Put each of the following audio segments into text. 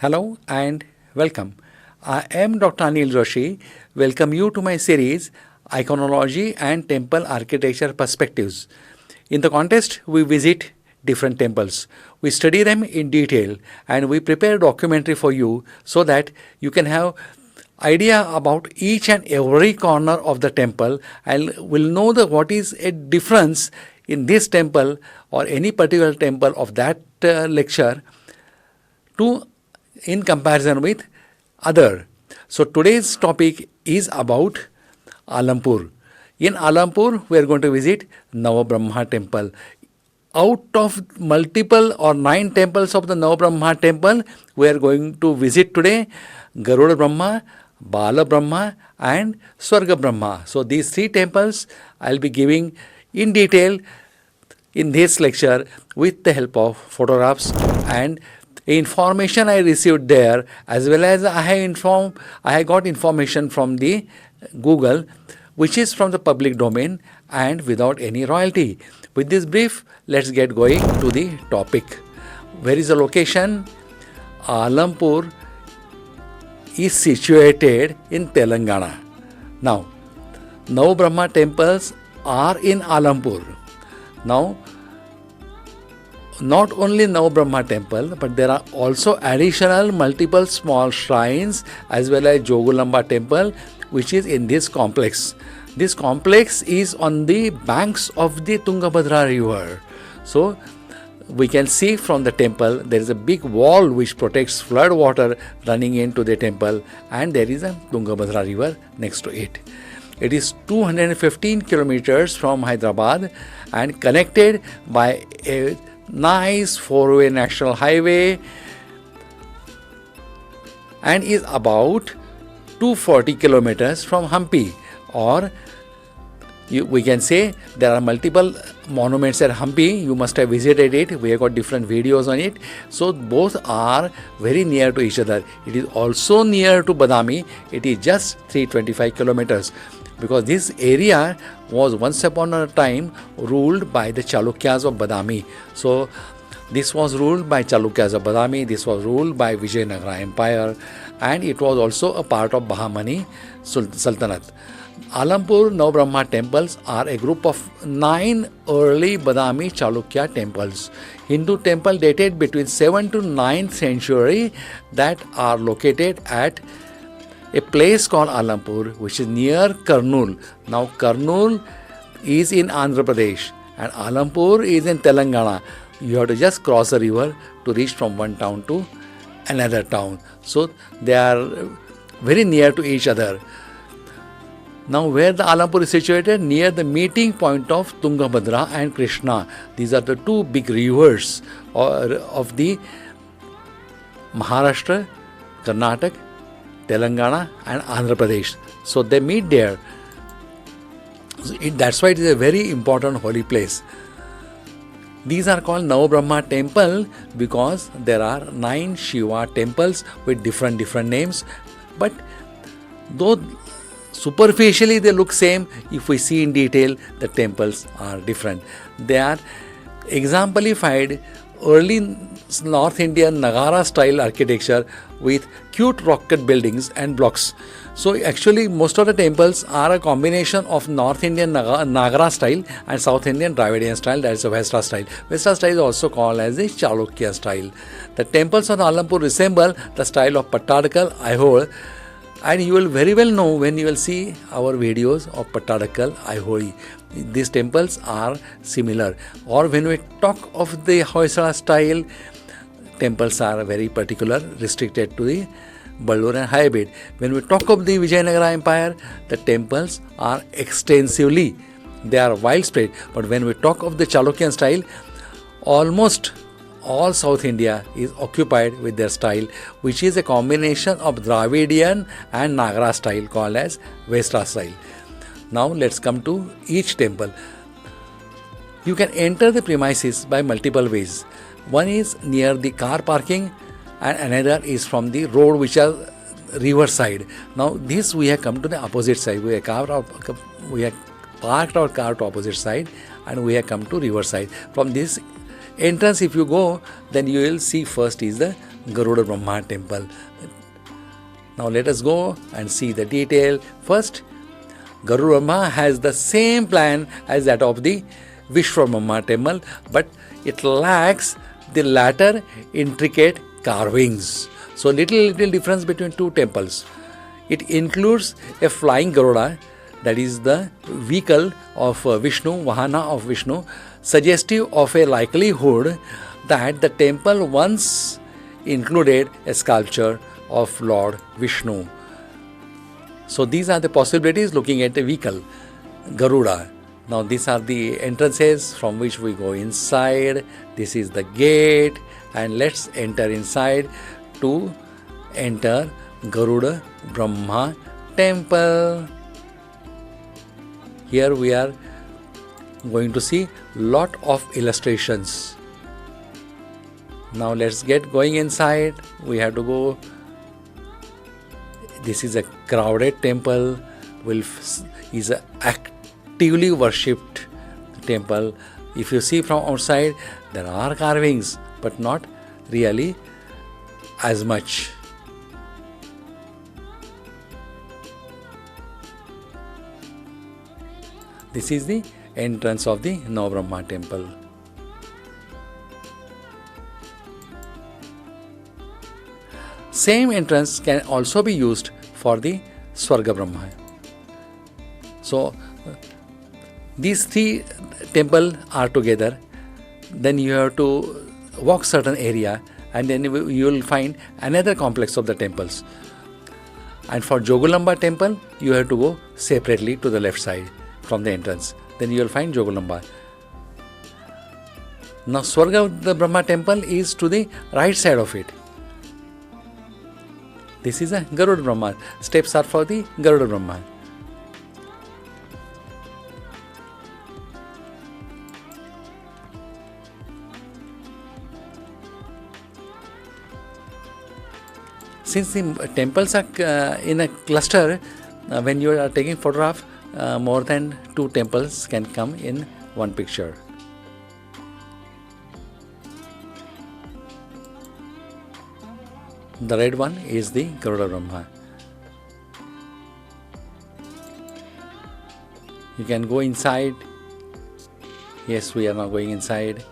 Hello and welcome. I am Dr. Anil Joshi. Welcome you to my series Iconology and Temple Architecture Perspectives. In the contest, we visit different temples. We study them in detail and we prepare a documentary for you so that you can have idea about each and every corner of the temple and will know what is a difference in this temple or any particular temple of that lecture to in comparison with other. So today's topic is about Alampur. In Alampur, we are going to visit Navabrahma temple. Out of multiple or 9 temples of the Navabrahma temple, we are going to visit today Garuda Brahma, Bala Brahma and Swarga Brahma. So these 3 temples I will be giving in detail in this lecture with the help of photographs and information I received there, as well as I have got information from the Google, which is from the public domain and without any royalty. With this brief, let's get going to the topic. Where is the location? Alampur is situated in Telangana. Now, Navabrahma temples are in Alampur. Now, not only Navabrahma temple, but there are also additional multiple small shrines as well as Jogulamba temple, which is in this complex. This complex is on the banks of the Tungabhadra river. So we can see from the temple there is a big wall which protects flood water running into the temple, and there is a Tungabhadra river next to it. It is 215 kilometers from Hyderabad and connected by a nice 4-way national highway and is about 240 kilometers from Hampi, or we can say there are multiple monuments at Hampi. You must have visited it. We have got different videos on it. So both are very near to each other. It is also near to Badami. It is just 325 kilometers. Because this area was once upon a time ruled by the Chalukyas of Badami. So this was ruled by Chalukyas of Badami, this was ruled by Vijayanagara Empire, and it was also a part of Bahamani Sultanate. Alampur Navabrahma temples are a group of 9 early Badami Chalukya temples. Hindu temple dated between 7th to 9th century that are located at a place called Alampur, which is near Kurnool. Now Kurnool is in Andhra Pradesh and Alampur is in Telangana. You have to just cross a river to reach from one town to another town. So they are very near to each other. Now where the Alampur is situated? Near the meeting point of Tungabhadra and Krishna. These are the 2 big rivers of the Maharashtra, Karnataka, Telangana and Andhra Pradesh. So they meet there. That's why it is a very important holy place. These are called Navabrahma temple because there are 9 Shiva temples with different names. But though superficially they look same, if we see in detail, the temples are different. They are exemplified early North Indian Nagara style architecture with cute rock-cut buildings and blocks. So actually most of the temples are a combination of North Indian Nagara style and South Indian Dravidian style, that is a Vesta style. Vesta style is also called as the Chalukya style. The temples of Alampur resemble the style of Pattadakal, Aihole, and you will very well know when you will see our videos of Pattadakal, Aihole. These temples are similar. Or when we talk of the Hoysala style, temples are very particular, restricted to the Ballur and Hayabed. When we talk of the Vijayanagara Empire, the temples are extensively, they are widespread. But when we talk of the Chalukyan style, almost all South India is occupied with their style, which is a combination of Dravidian and Nagara style called as Vesta style. Now let's come to each temple. You can enter the premises by multiple ways. One is near the car parking and another is from the road which are river side. Now this we have come to the opposite side. We have parked our car to opposite side and we have come to river side. From this entrance if you go, then you will see first is the Garuda Brahma temple. Now let us go and see the detail. First, Garuda Brahma has the same plan as that of the Vishwa Brahma temple, but it lacks the latter intricate carvings. So little difference between two temples. It includes a flying Garuda, that is the vehicle of Vishnu, Vahana of Vishnu, suggestive of a likelihood that the temple once included a sculpture of Lord Vishnu. So these are the possibilities looking at the vehicle, Garuda. Now these are the entrances from which we go inside. This is the gate, and let's enter inside to enter Garuda Brahma temple. Here we are going to see lot of illustrations. Now let's get going inside. We have to go. This is a crowded temple. Is a actively worshipped temple. If you see from outside, there are carvings, but not really as much. This is the entrance of the Navabrahma temple. Same entrance can also be used for the Swarga Brahma. So these three temples are together. Then you have to walk certain area, and then you will find another complex of the temples. And for Jogulamba temple, you have to go separately to the left side from the entrance. Then you will find Jogulamba. Now Swarga the Brahma temple is to the right side of it. This is a Garuda Brahma. Steps are for the Garuda Brahma. Since the temples are in a cluster, when you are taking photograph, more than two temples can come in one picture. The red one is the Garuda Brahma. You can go inside. Yes, we are now going inside.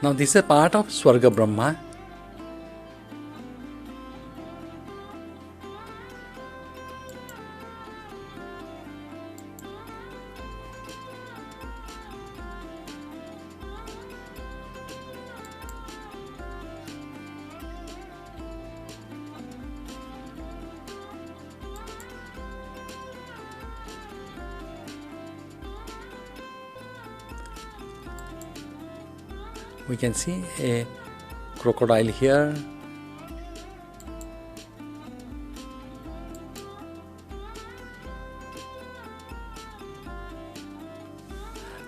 Now this is a part of Swarga Brahma. We can see a crocodile here.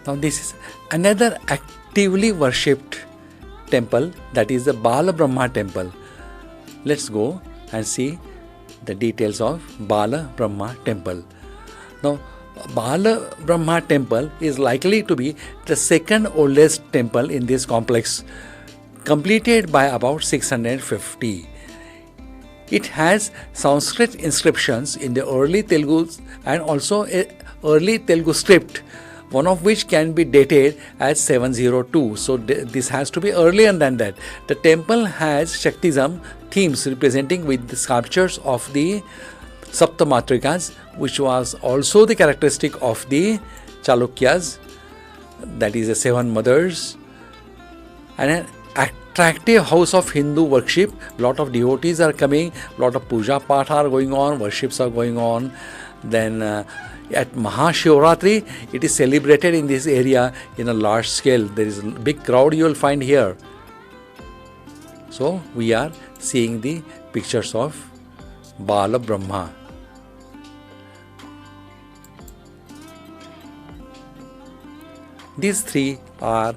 Now this is another actively worshipped temple, that is the Bala Brahma temple. Let's go and see the details of Bala Brahma temple. Now Bala Brahma temple is likely to be the second oldest temple in this complex, completed by about 650. It has Sanskrit inscriptions in the early Telugu and also a early Telugu script, one of which can be dated as 702. So this has to be earlier than that. The temple has Shaktism themes representing with the sculptures of the Saptamatrikas, which was also the characteristic of the Chalukyas, that is the seven mothers, and an attractive house of Hindu worship. Lot of devotees are coming, lot of puja path are going on, worships are going on. Then at Mahashivratri, it is celebrated in this area in a large scale. There is a big crowd you will find here. So we are seeing the pictures of Bala Brahma. These three are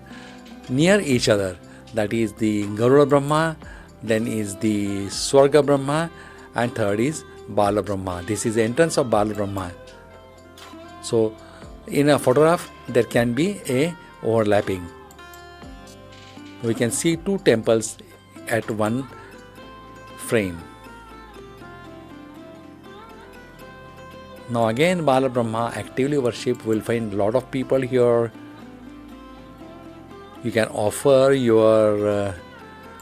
near each other, that is the Garuda Brahma, then is the Swarga Brahma, and third is Bala Brahma. This is the entrance of Bala Brahma. So in a photograph there can be a overlapping. We can see two temples at one frame. Now again Bala Brahma actively worship. Will find a lot of people here. You can offer your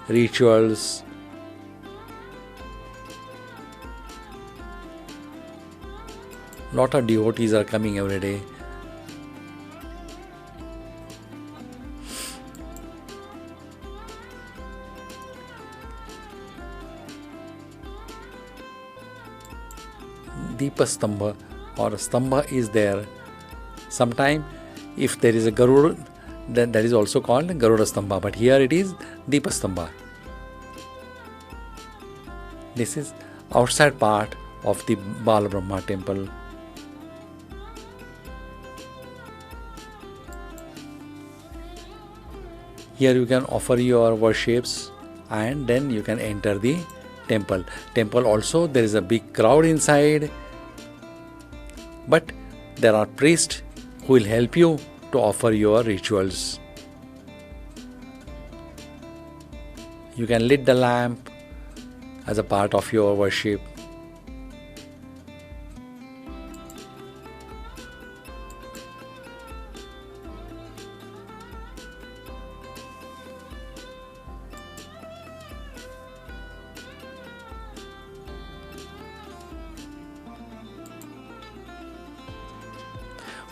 rituals. Lot of devotees are coming every day. Deepa Stambha or Stambha is there. Sometime if there is a Garuda, then that is also called Garuda Stambha, but here it is Deepa Stambha. This is outside part of the Bala Brahma temple. Here you can offer your worships and then you can enter the temple. Temple also there is a big crowd inside, but there are priests who will help you to offer your rituals. You can lit the lamp as a part of your worship.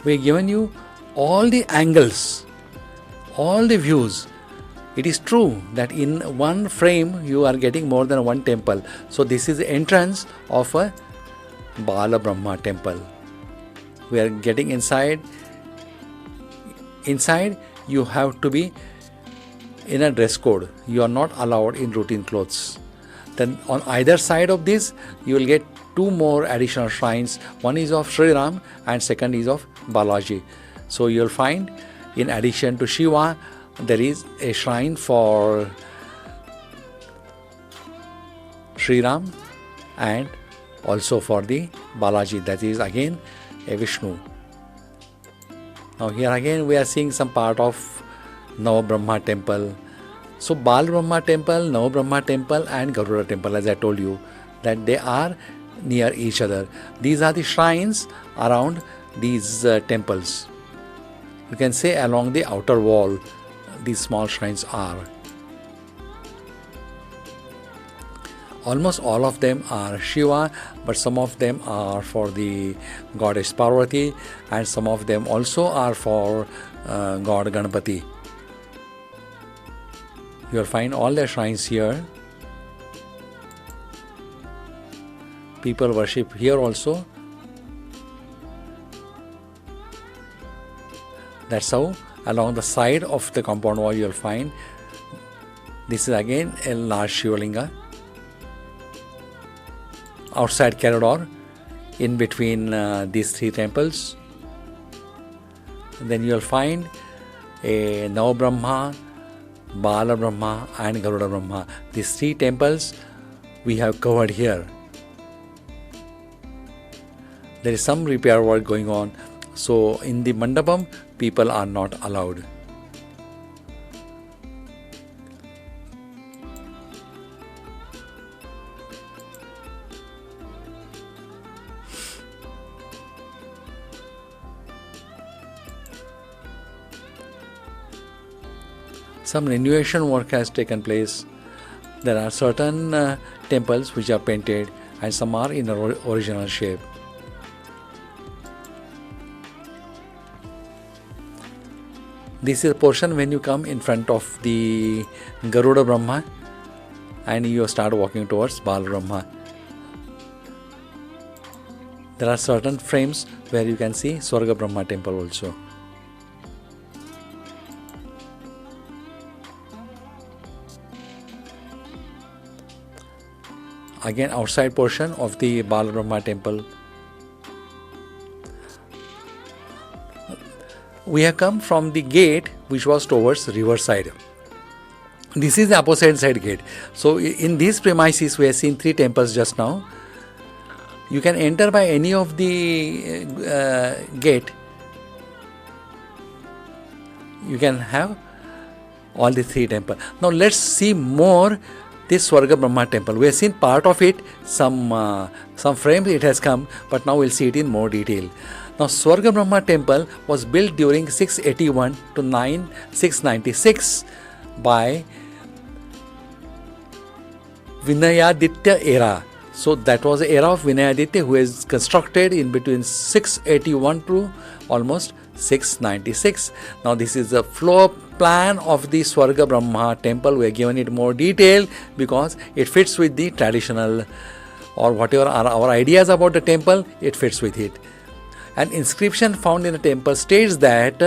We have given you all the angles, all the views. It is true that in one frame you are getting more than one temple. So this is the entrance of a Bala Brahma temple. We are getting inside. Inside you have to be in a dress code. You are not allowed in routine clothes. Then on either side of this you will get two more additional shrines. One is of Sri Ram and second is of Balaji. So you will find in addition to Shiva there is a shrine for Sri Ram and also for the Balaji, that is again a Vishnu. Now here again we are seeing some part of Navabrahma temple. So Bal Brahma temple, Navabrahma temple and Garuda temple, as I told you, that they are near each other. These are the shrines around these temples. You can say along the outer wall these small shrines are. Almost all of them are Shiva, but some of them are for the goddess Parvati and some of them also are for God Ganpati. You will find all the shrines here. People worship here also. That's how along the side of the compound wall you will find. This is again a large Shivalinga. Outside corridor in between these three temples. And then you will find a Navabrahma, Bala Brahma and Garuda Brahma. These three temples we have covered here. There is some repair work going on. So in the mandapam people are not allowed. Some renovation work has taken place. There are certain temples which are painted and some are in original shape. This is a portion when you come in front of the Garuda Brahma and you start walking towards Bala Brahma. There are certain frames where you can see Swarga Brahma temple also. Again outside portion of the Bala Brahma temple. We have come from the gate which was towards river side. This is the opposite side gate. So in these premises, we have seen 3 temples just now. You can enter by any of the gate. You can have all the 3 temples. Now let's see more this Swarga Brahma temple. We have seen part of it, some frames it has come, but now we'll see it in more detail. Now Swarga Brahma temple was built during 681 to 696 by Vinayaditya era. So that was the era of Vinayaditya, who is constructed in between 681 to almost 696. Now this is the floor plan of the Swarga Brahma temple. We have given it more detail because it fits with the traditional, or whatever are our ideas about the temple, it fits with it. An inscription found in the temple states that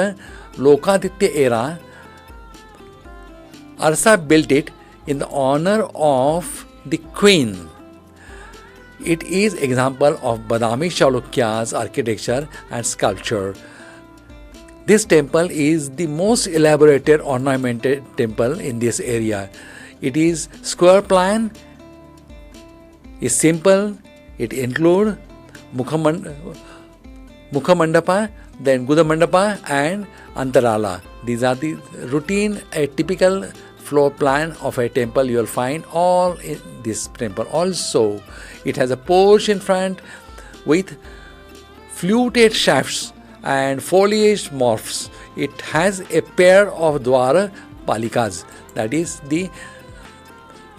Lokaditya era, Arsa built it in the honor of the queen. It is example of Badami Chalukya's architecture and sculpture. This temple is the most elaborated ornamented temple in this area. It is square plan, is simple, it includes Mukhamandapa, then Gudamandapa and Antarala. These are the routine, a typical floor plan of a temple you will find all in this temple. Also, it has a porch in front with fluted shafts and foliage morphs. It has a pair of Dwara Palikas, that is the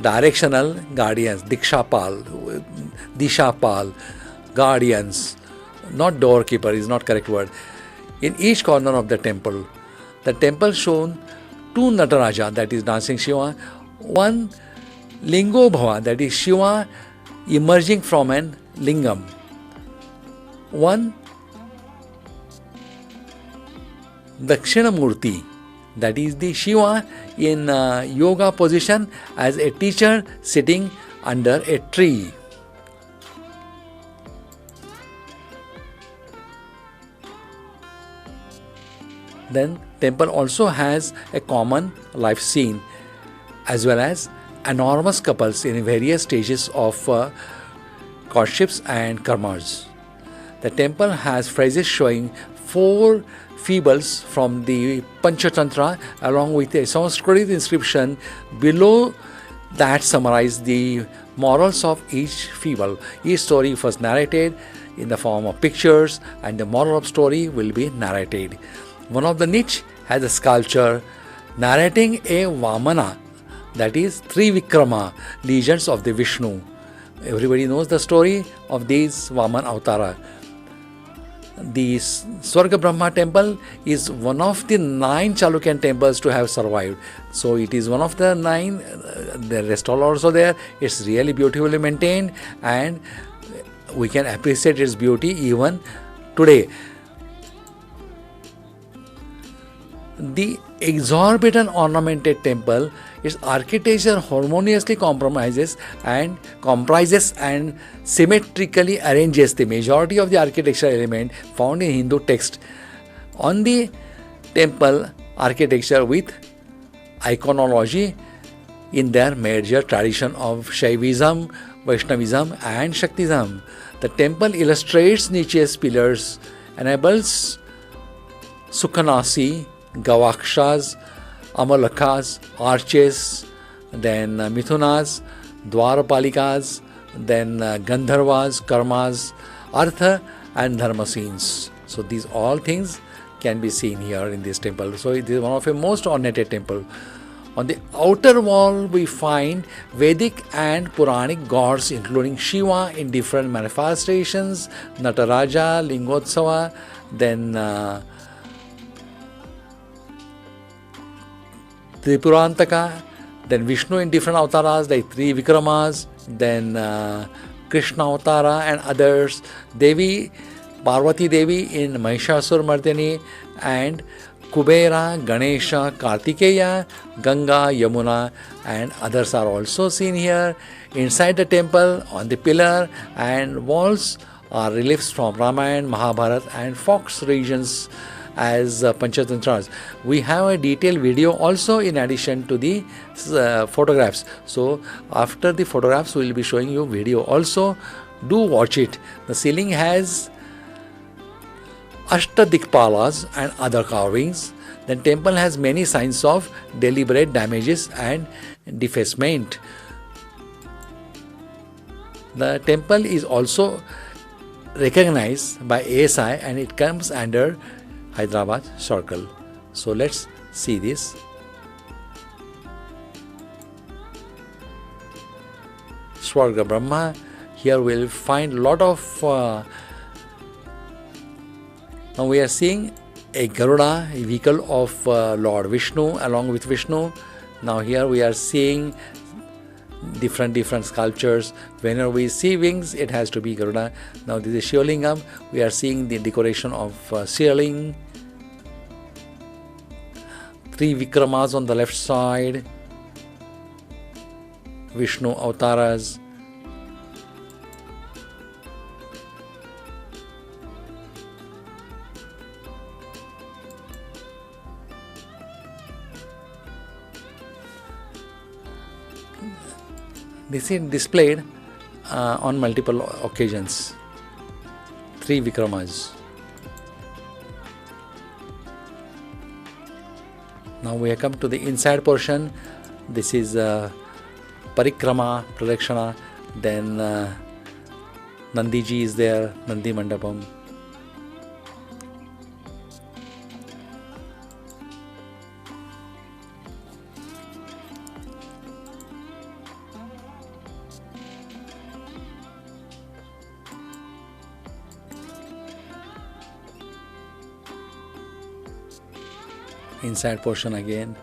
directional guardians, Dishapal, guardians, not doorkeeper is not correct word, in each corner of the temple. The temple shown 2 Nataraja, that is dancing Shiva, 1 Lingo Bhava, that is Shiva emerging from an lingam, 1 Dakshinamurti, that is the Shiva in yoga position as a teacher sitting under a tree. Then temple also has a common life scene as well as enormous couples in various stages of courtships and karmas. The temple has phrases showing 4 fables from the Panchatantra along with a Sanskrit inscription below that summarize the morals of each fable. Each story was narrated in the form of pictures and the moral of story will be narrated. One of the niche has a sculpture narrating a Vamana, that is Trivikrama, legions of the Vishnu. Everybody knows the story of these Vaman Avatara. The Swarga Brahma temple is one of the 9 Chalukyan temples to have survived. So it is one of the 9, the rest all also there. It's really beautifully maintained and we can appreciate its beauty even today. The exorbitant ornamented temple, its architecture harmoniously comprises and symmetrically arranges the majority of the architectural element found in Hindu text on the temple architecture with iconology in their major tradition of Shaivism, Vaishnavism and Shaktism. The temple illustrates Nietzsche's pillars, enables Sukhanasi, Gavakshas, Amalakas, arches, then Mithunas, Dwarapalikas, then Gandharvas, Karmas, Artha and Dharma scenes. So these all things can be seen here in this temple. So it is one of the most ornate temple. On the outer wall we find Vedic and Puranic gods including Shiva in different manifestations, Nataraja, Lingotsava, then Tripurantaka, then Vishnu in different avatars like 3 Vikramas, then Krishna Avatara and others, Devi, Parvati Devi in Mahishasur Mardini and Kubera, Ganesha, Kartikeya, Ganga, Yamuna and others are also seen here. Inside the temple on the pillar and walls are reliefs from Ramayana, Mahabharata and Fox regions as Panchantantras. We have a detailed video also in addition to the photographs. So after the photographs, we will be showing you video also. Do watch it. The ceiling has Ashtadikpalas and other carvings. The temple has many signs of deliberate damages and defacement. The temple is also recognized by ASI and it comes under Hyderabad Circle. So let's see this. Swarga Brahma. Here we'll find a lot of. Now we are seeing a Garuda, a vehicle of Lord Vishnu along with Vishnu. Now here we are seeing different sculptures. Whenever we see wings, it has to be Garuda. Now this is Shivlingam. We are seeing the decoration of ceiling. 3 Vikramas on the left side. Vishnu Avtaras. This is displayed on multiple occasions. 3 Vikramas. Now we have come to the inside portion. This is Parikrama, Pradakshana. Then Nandiji is there, Nandi Mandapam. Inside portion again.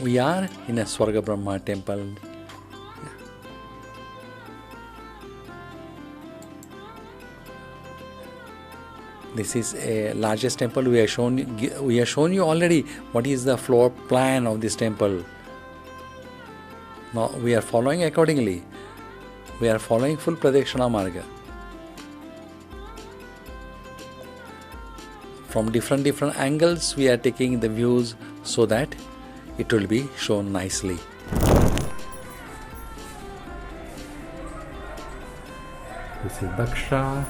We are in a Swarga Brahma temple. This is a largest temple. We have shown you already what is the floor plan of this temple. Now we are following accordingly. We are following full Pradakshana Marga. From different angles we are taking the views so that it will be shown nicely. This is Daksha,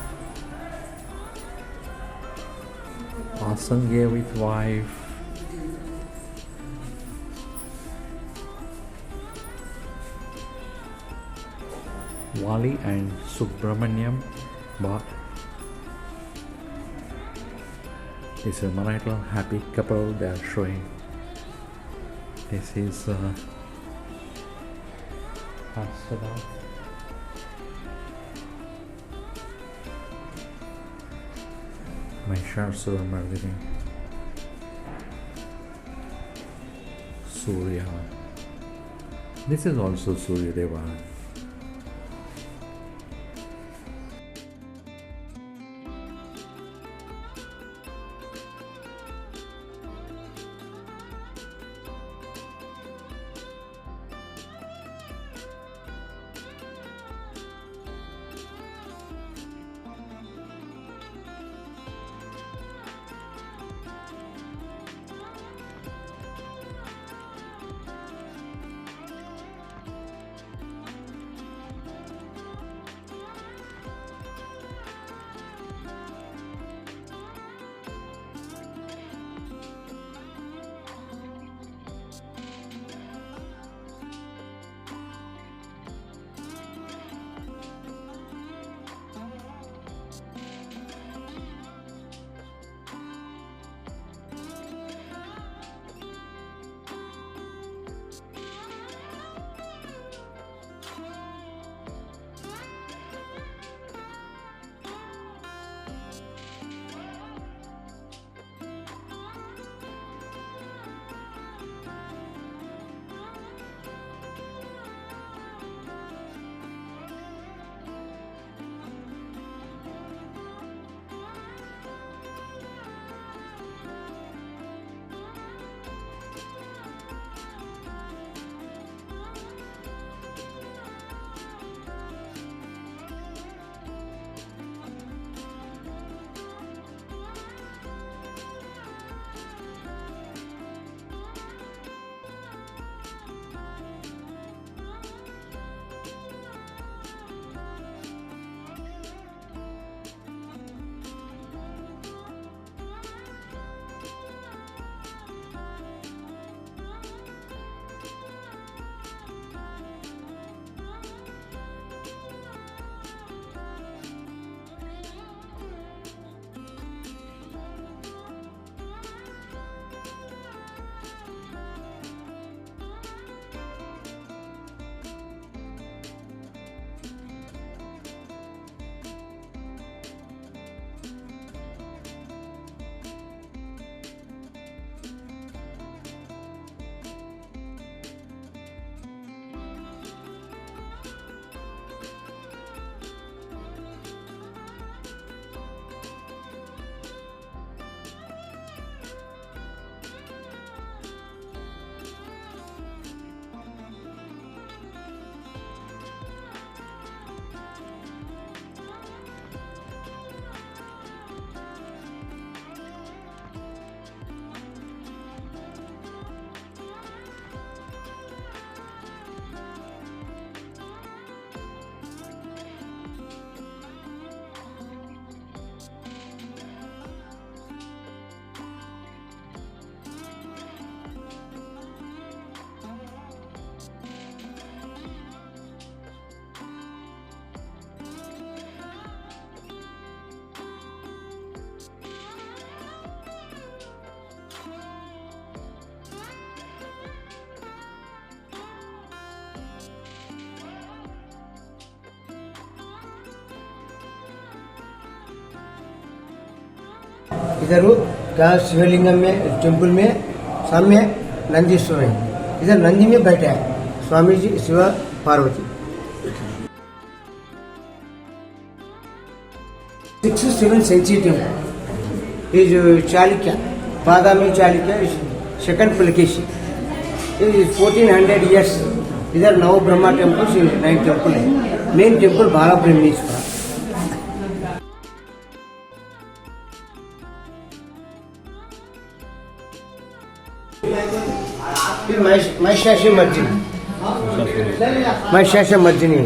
Asangya with wife. Wali and Subramanyam. This is marital happy couple they are showing. This is Hasada. Mahishasuram everything. Surya. This is also Surya Deva. इधर क्या शिवलिंगम में temple में सामने नंदीश्वर है, इधर नंदी में बैठा है Swami ji Shiv Parvati. 6th 7th century temple is Chalukya Badami Chalukya second Pulakeshi, 1400 years। इधर नवब्रह्मा टेम्पल 9 टेम्पल है, main temple Bala Brahmeshwar. Mahishasur Mardini.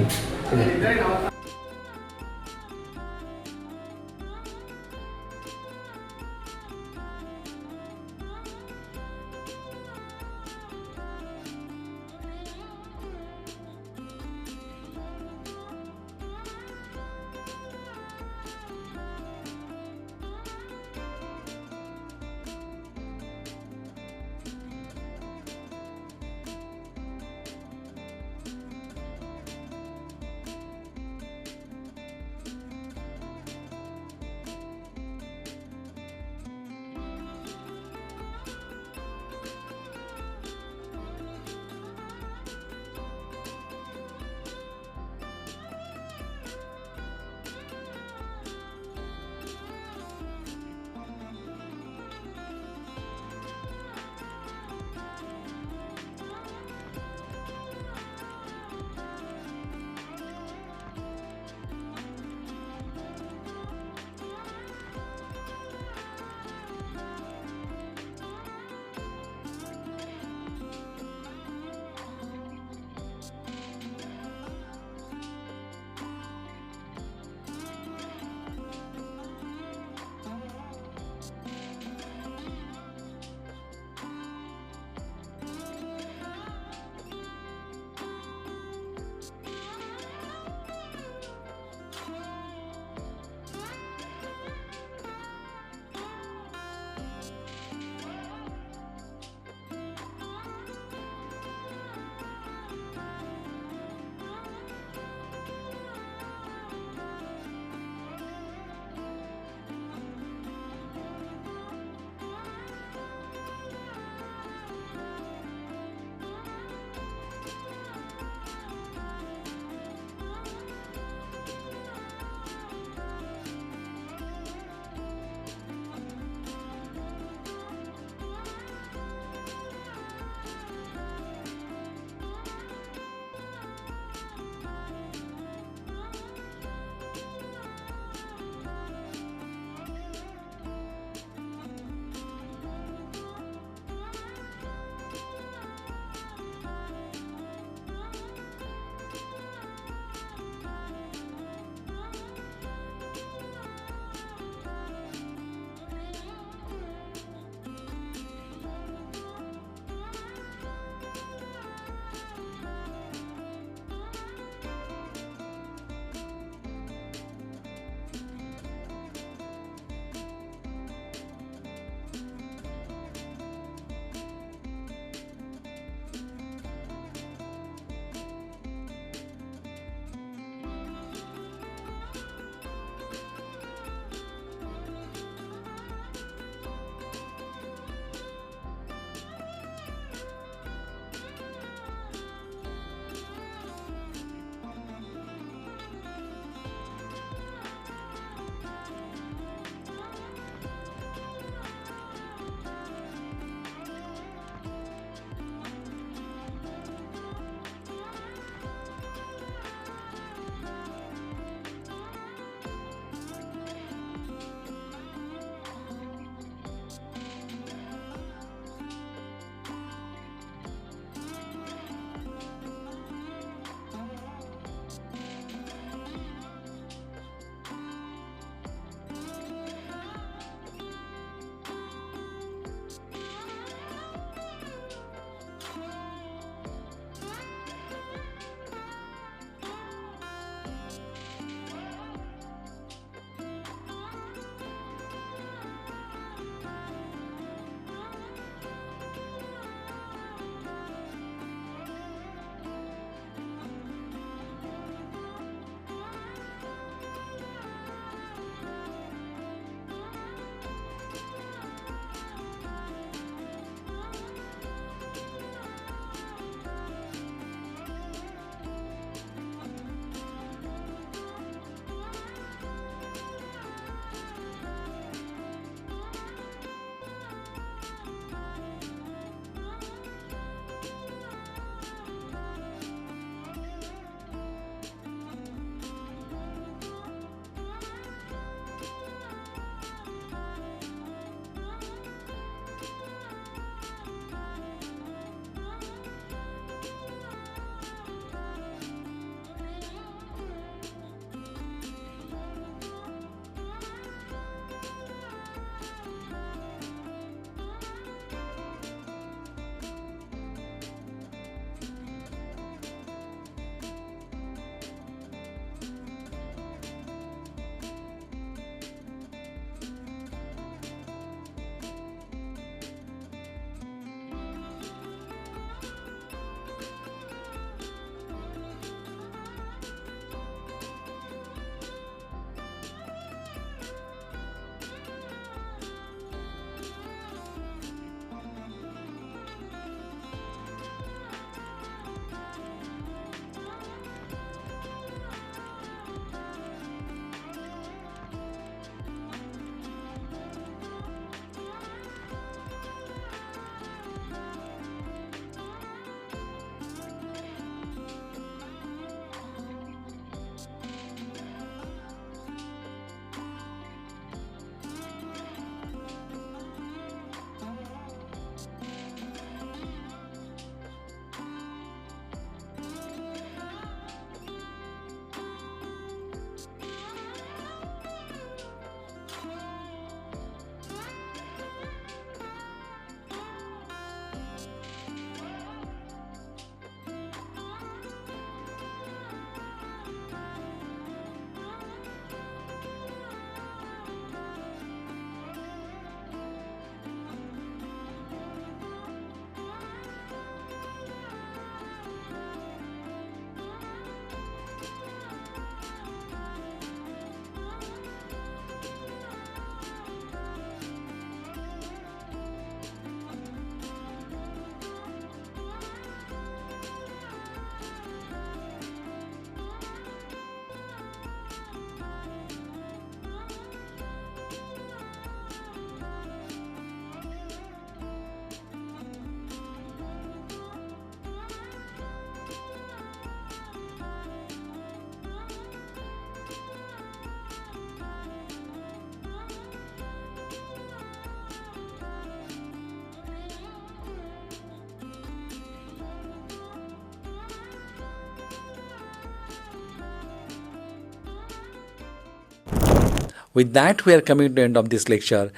With that, we are coming to the end of this lecture.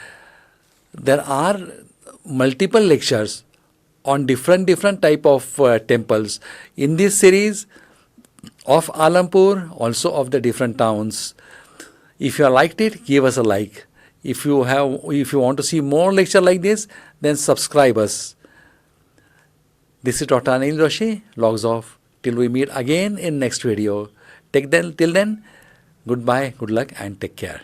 There are multiple lectures on different type of temples in this series of Alampur, also of the different towns. If you liked it, give us a like. If you want to see more lecture like this, then subscribe us. This is Dr. Anil Joshi, logs off till we meet again in next video. Till then, goodbye, good luck, and take care.